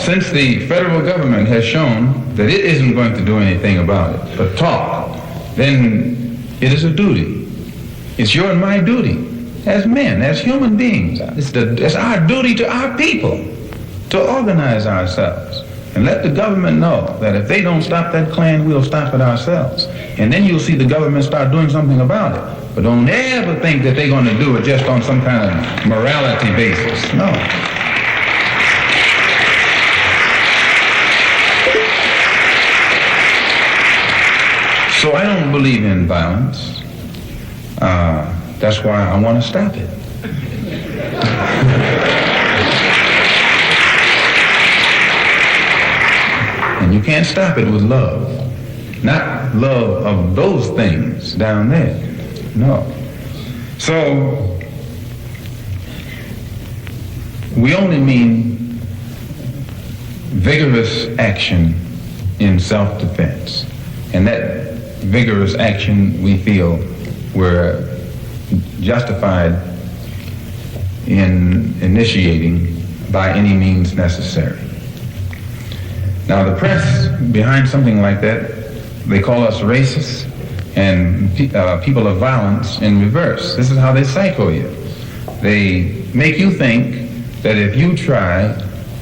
since the federal government has shown that it isn't going to do anything about it, but talk, then it is a duty. It's your and my duty as men, as human beings. It's our duty to our people to organize ourselves and let the government know that if they don't stop that Klan, we'll stop it ourselves. And then you'll see the government start doing something about it. But don't ever think that they're going to do it just on some kind of morality basis. No. So I don't believe in violence. That's why I want to stop it. And you can't stop it with love. Not love of those things down there. No. So, we only mean vigorous action in self-defense. And that vigorous action, we feel, we're justified in initiating by any means necessary. Now, the press, behind something like that, they call us racists and people of violence in reverse. This is how they psycho you. They make you think that if you try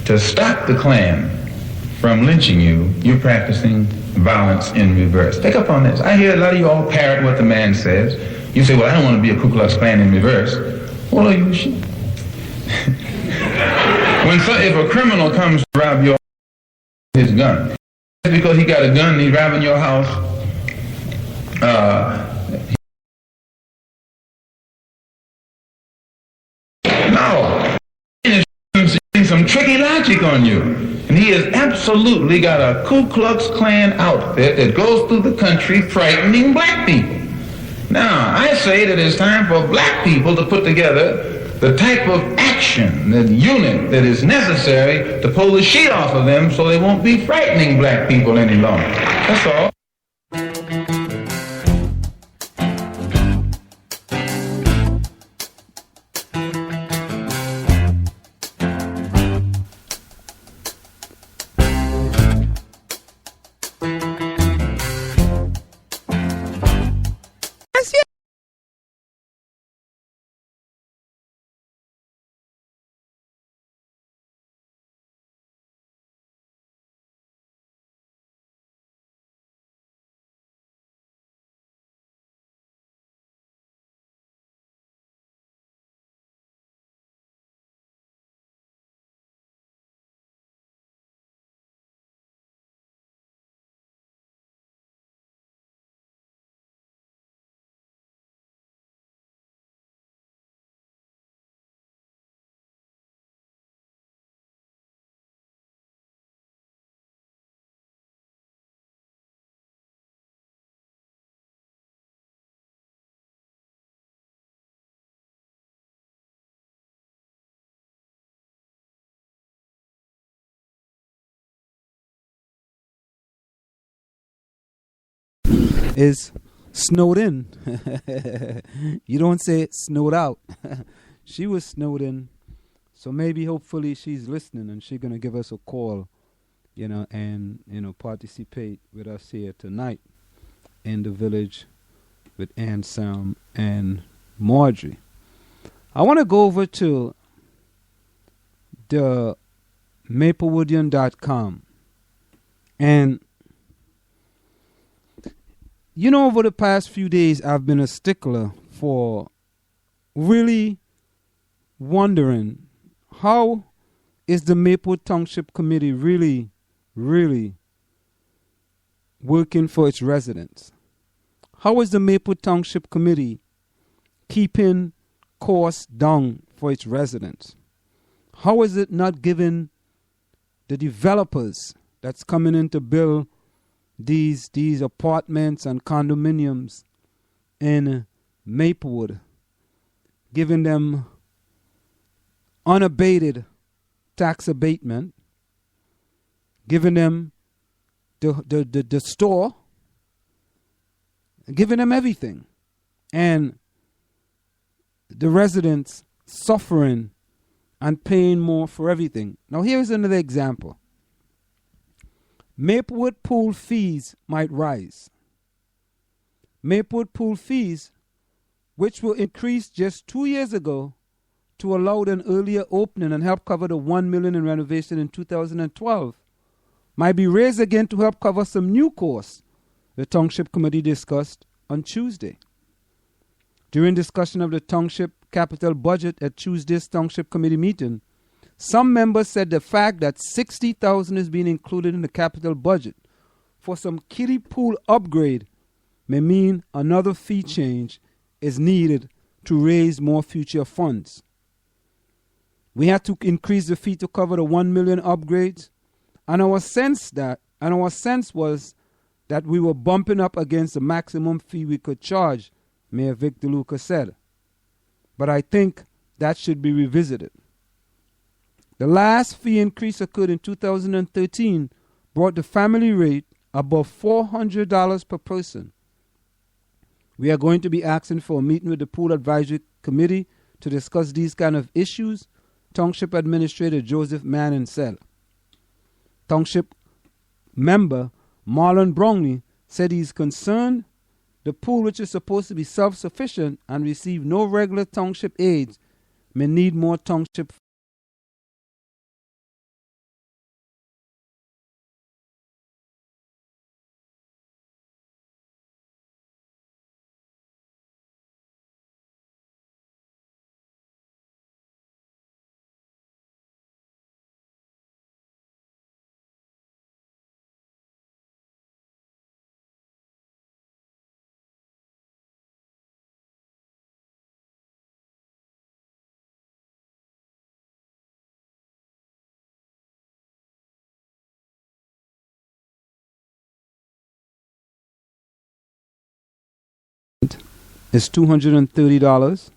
to stop the Klan from lynching you, you're practicing violence in reverse. Pick up on this. I hear a lot of you all parrot what the man says. You say, well, I don't want to be a Ku Klux Klan in reverse. Well, you should. If a criminal comes to rob your his gun, just because he got a gun and he's robbing your house, no. He's using some tricky logic on you. And he has absolutely got a Ku Klux Klan outfit that goes through the country frightening black people. Now, I say that it's time for black people to put together the type of action, the unit that is necessary to pull the sheet off of them so they won't be frightening black people any longer. That's all. Is snowed in. You don't say snowed out. She was snowed in. So maybe hopefully she's listening and she's going to give us a call, and, participate with us here tonight in the village with Anselm and Marjorie. I want to go over to the maplewoodian.com and over the past few days, I've been a stickler for really wondering how is the Maplewood Township Committee really, really working for its residents? How is the Maplewood Township Committee keeping costs down for its residents? How is it not giving the developers that's coming in to build these apartments and condominiums in Maplewood, giving them unabated tax abatement, giving them the store, giving them everything, and the residents suffering and paying more for everything. Now here's another example. Maplewood pool fees might rise. Maplewood pool fees, which were increased just 2 years ago to allow an earlier opening and help cover the $1 million in renovation in 2012, might be raised again to help cover some new costs the Township Committee discussed on Tuesday. During discussion of the Township capital budget at Tuesday's Township Committee meeting, some members said the fact that $60,000 is being included in the capital budget for some kiddie pool upgrade may mean another fee change is needed to raise more future funds. We had to increase the fee to cover the $1 million upgrades, and our sense was that we were bumping up against the maximum fee we could charge, Mayor Vic DeLuca said. But I think that should be revisited. The last fee increase occurred in 2013, brought the family rate above $400 per person. We are going to be asking for a meeting with the Pool Advisory Committee to discuss these kind of issues, Township Administrator Joseph Manning said. Township member Marlon Brownlee said he is concerned the pool, which is supposed to be self-sufficient and receive no regular township aids, may need more township. Is $230.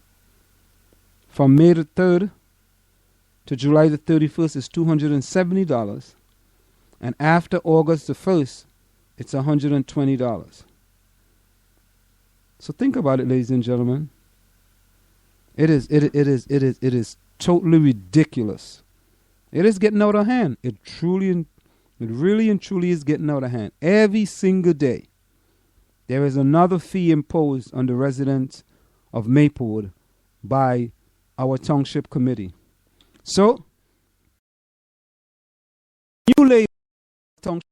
From May the 3rd to July the 31st is $270. And after August the 1st, it's $120. So think about it, ladies and gentlemen. It is totally ridiculous. It is getting out of hand. It really and truly is getting out of hand. Every single day, there is another fee imposed on the residents of Maplewood by our Township Committee. So, you lay township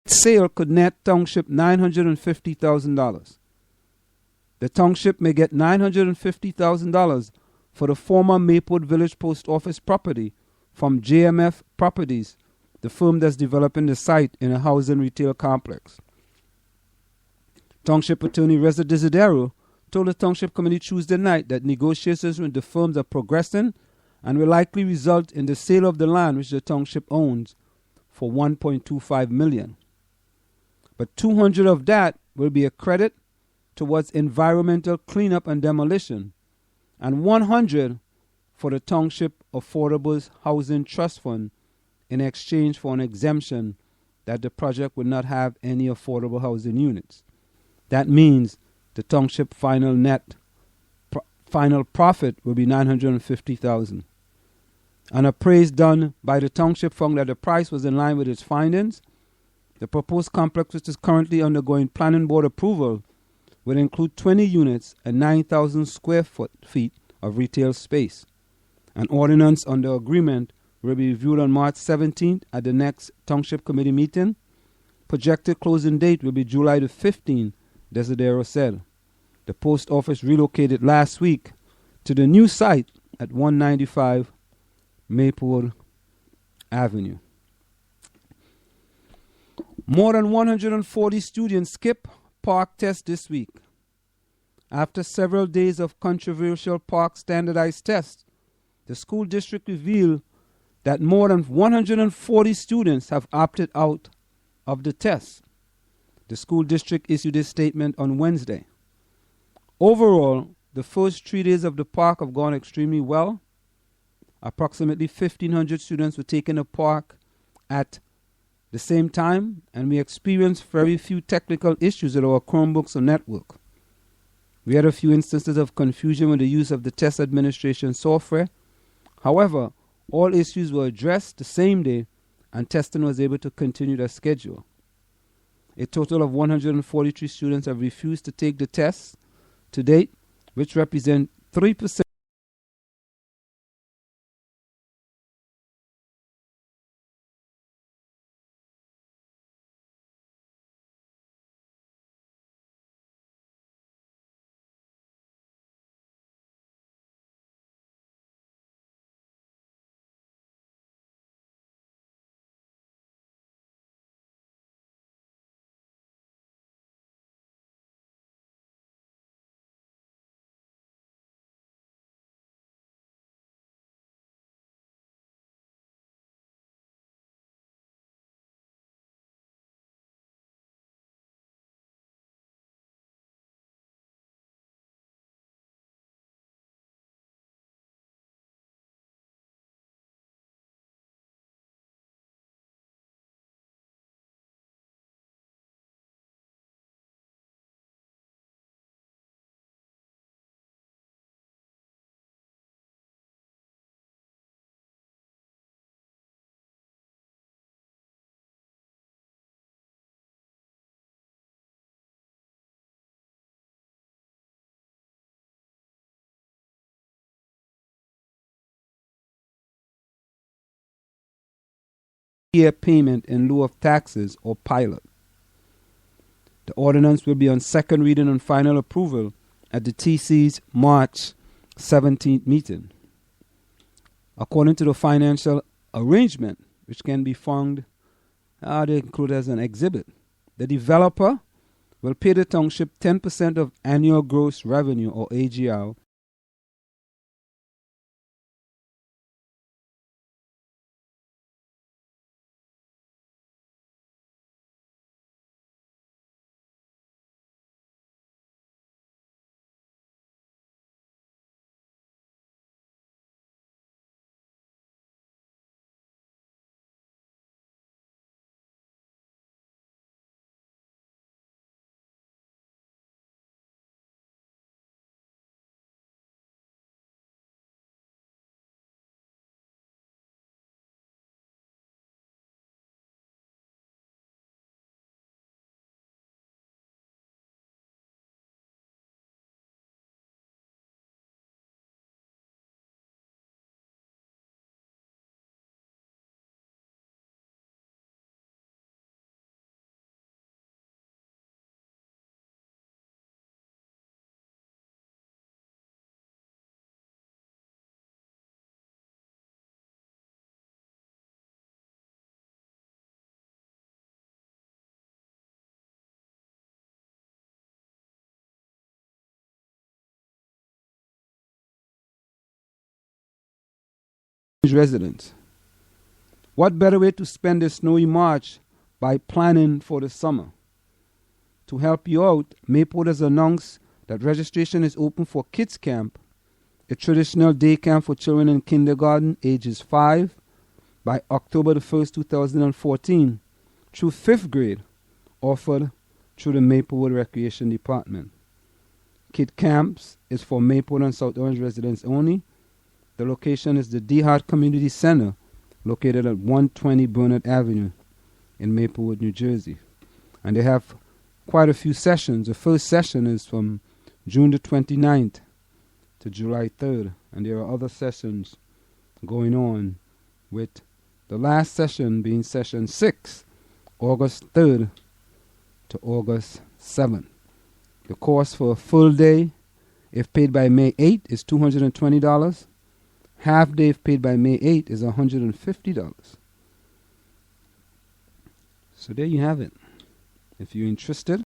sale could net Township $950,000. The Township may get $950,000 for the former Maplewood Village Post Office property from JMF Properties, the firm that's developing the site in a housing retail complex. Township Attorney Reza Desiderio told the Township Committee Tuesday night that negotiations with the firms are progressing and will likely result in the sale of the land which the Township owns for $1.25 million. But $200 of that will be a credit towards environmental cleanup and demolition, and $100 for the Township Affordable Housing Trust Fund in exchange for an exemption that the project would not have any affordable housing units. That means the Township final profit will be $950,000. An appraisal done by the Township found that the price was in line with its findings. The proposed complex, which is currently undergoing planning board approval, will include 20 units and 9,000 square feet of retail space. An ordinance on the agreement will be reviewed on March 17th at the next Township Committee meeting. Projected closing date will be July the 15th, Desiderio said. The post office relocated last week to the new site at 195 Maplewood Avenue. More than 140 students skip park test this week. After several days of controversial park standardized tests, the school district revealed that more than 140 students have opted out of the test. The school district issued a statement on Wednesday. Overall, the first 3 days of the park have gone extremely well. Approximately 1,500 students were taking the park at the same time, and we experienced very few technical issues with our Chromebooks or network. We had a few instances of confusion with the use of the test administration software. However, all issues were addressed the same day, and testing was able to continue as scheduled. A total of 143 students have refused to take the test to date, which represent 3%. Year payment in lieu of taxes or pilot. The ordinance will be on second reading and final approval at the TC's March 17th meeting. According to the financial arrangement, which can be found, they include as an exhibit, the developer will pay the township 10% of annual gross revenue or AGR residents. What better way to spend a snowy March by planning for the summer? To help you out, Mayport has announced that registration is open for Kids Camp, a traditional day camp for children in kindergarten ages 5 by October the 1st, 2014 through 5th grade, offered through the Maplewood Recreation Department. Kid Camps is for Mayport and South Orange residents only. The location is the DeHart Community Center, located at 120 Burnett Avenue in Maplewood, New Jersey. And they have quite a few sessions. The first session is from June the 29th to July 3rd. And there are other sessions going on, with the last session being session 6, August 3rd to August 7th. The cost for a full day, if paid by May 8th, is $220. Half day, if paid by May 8th, is $150. So there you have it. If you're interested,